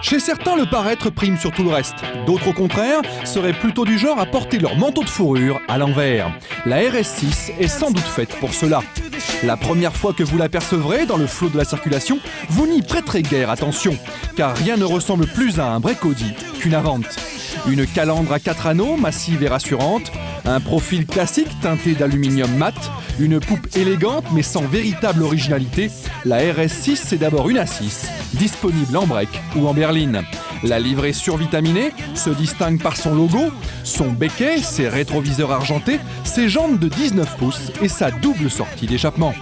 Chez certains, le paraître prime sur tout le reste. D'autres, au contraire, seraient plutôt du genre à porter leur manteau de fourrure à l'envers. La RS6 est sans doute faite pour cela. La première fois que vous l'apercevrez dans le flot de la circulation, vous n'y prêterez guère attention, car rien ne ressemble plus à un Brecaudy qu'une Avant. Une calandre à 4 anneaux, massive et rassurante, un profil classique teinté d'aluminium mat, une poupe élégante mais sans véritable originalité, la RS6 c'est d'abord une A6, disponible en break ou en berline. La livrée survitaminée se distingue par son logo, son béquet, ses rétroviseurs argentés, ses jantes de 19 pouces et sa double sortie d'échappement.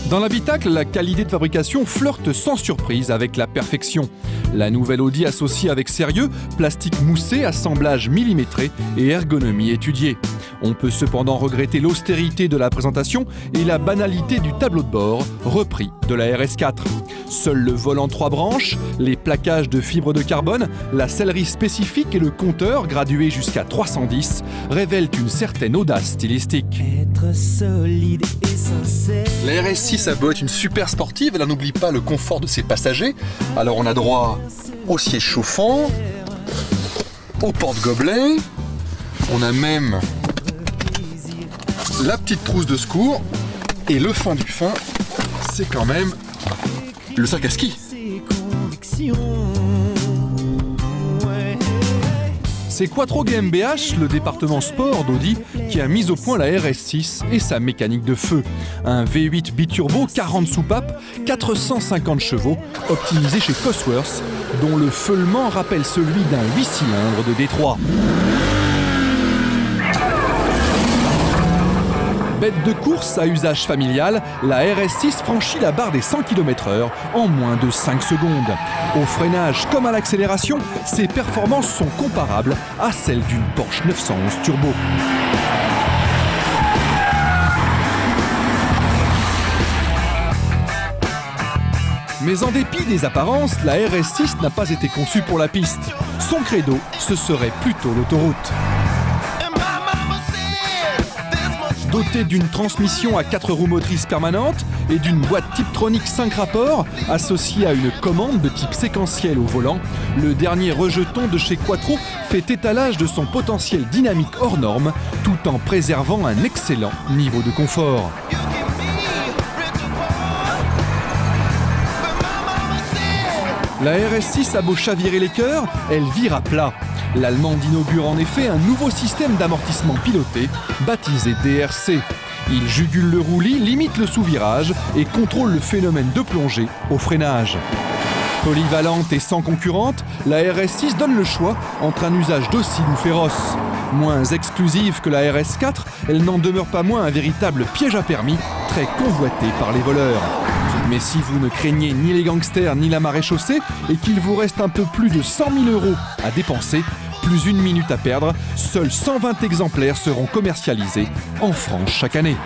Dans l'habitacle, la qualité de fabrication flirte sans surprise avec la perfection. La nouvelle Audi associe avec sérieux plastique moussé, assemblage millimétré et ergonomie étudiée. On peut cependant regretter l'austérité de la présentation et la banalité du tableau de bord, repris de la RS4. Seul le volant 3 branches, les plaquages de fibres de carbone, la sellerie spécifique et le compteur, gradué jusqu'à 310, révèlent une certaine audace stylistique. La RS6 a beau être une super sportive, elle n'oublie pas le confort de ses passagers. Alors on a droit au siège chauffant, au porte-gobelet, on a même la petite trousse de secours, et le fin du fin, c'est quand même le sac à ski. C'est Quattro GmbH, le département sport d'Audi, qui a mis au point la RS6 et sa mécanique de feu. Un V8 biturbo 40 soupapes, 450 chevaux, optimisé chez Cosworth, dont le feulement rappelle celui d'un 8 cylindres de Détroit. Bête de course à usage familial, la RS6 franchit la barre des 100 km/h en moins de 5 secondes. Au freinage comme à l'accélération, ses performances sont comparables à celles d'une Porsche 911 Turbo. Mais en dépit des apparences, la RS6 n'a pas été conçue pour la piste. Son credo, ce serait plutôt l'autoroute. Dotée d'une transmission à 4 roues motrices permanentes et d'une boîte Tiptronic 5 rapports, associée à une commande de type séquentiel au volant, le dernier rejeton de chez Quattro fait étalage de son potentiel dynamique hors norme, tout en préservant un excellent niveau de confort. La RS6 a beau chavirer les cœurs, elle vire à plat. L'Allemande inaugure en effet un nouveau système d'amortissement piloté, baptisé DRC. Il jugule le roulis, limite le sous-virage et contrôle le phénomène de plongée au freinage. Polyvalente et sans concurrente, la RS6 donne le choix entre un usage docile ou féroce. Moins exclusive que la RS4, elle n'en demeure pas moins un véritable piège à permis, très convoité par les voleurs. Mais si vous ne craignez ni les gangsters ni la maréchaussée et qu'il vous reste un peu plus de 100 000 € à dépenser, plus une minute à perdre, seuls 120 exemplaires seront commercialisés en France chaque année.